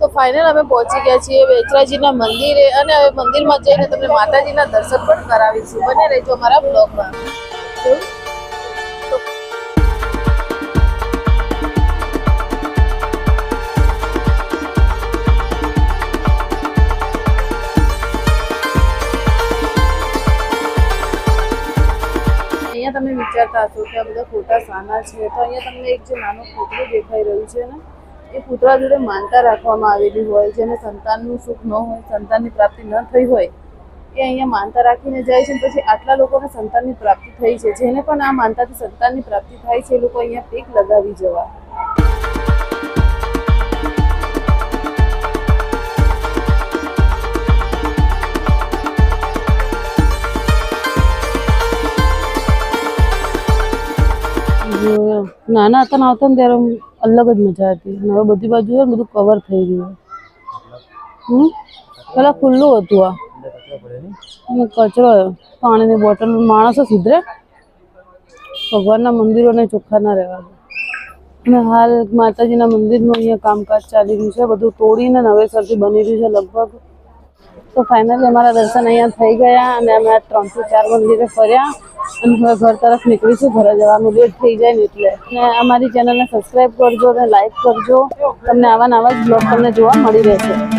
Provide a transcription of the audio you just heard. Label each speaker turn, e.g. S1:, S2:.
S1: તો ફાઇનલ અમે પહોંચી ગયા છીએ બેચરાજીના મંદિરે અને હવે મંદિરમાં જઈને તમને માતાજીના દર્શન પણ કરાવીશું. બને રહેજો અમારા બ્લોગમાં. અહીંયા તમે વિચારતા હશો કે આ બધા ફોટા સાના છે, તો અહીંયા તમને એક જે નાનું પૂતળું દેખાઈ રહ્યું છે ને, એ પૂતળા જોડે માનતા રાખવામાં આવેલી હોય. જેને સંતાનનું સુખ ન હોય, સંતાનની પ્રાપ્તિ ન થઈ હોય, એ અહીંયા માનતા રાખીને જાય છે. પછી આટલા લોકોને સંતાનની પ્રાપ્તિ થઈ છે. જેને પણ આ માનતાથી સંતાનની પ્રાપ્તિ થાય છે, એ લોકો અહીંયા ટેક લગાવી જવા. નાના હતા ને આવતા ને ત્યારે અલગ જ મજા હતી. હવે બધી બાજુ બધું કવર થઈ ગયું. પેલા ખુલ્લું હતું આ કચરો, પાણીની બોટલ. માણસો સુધરે, ભગવાનના મંદિરોને ચોખ્ખા ના રહેવા દે. અને હાલ માતાજીના મંદિરનું અહીંયા કામકાજ ચાલી રહ્યું છે. બધું તોડીને નવેસરથી બની રહ્યું છે લગભગ. તો ફાઇનલી અમારા દર્શન અહીંયા થઈ ગયા અને અમે 3 થી 4 મંદિરે ફર્યા અને હવે ઘર તરફ નીકળીશું. ઘરે જવાનું લેટ થઈ જાય ને એટલે. અને અમારી ચેનલને સબસ્ક્રાઈબ કરજો અને લાઈક કરજો. તમને આવા નવા જ બ્લોગ તમને જોવા મળી રહેશે.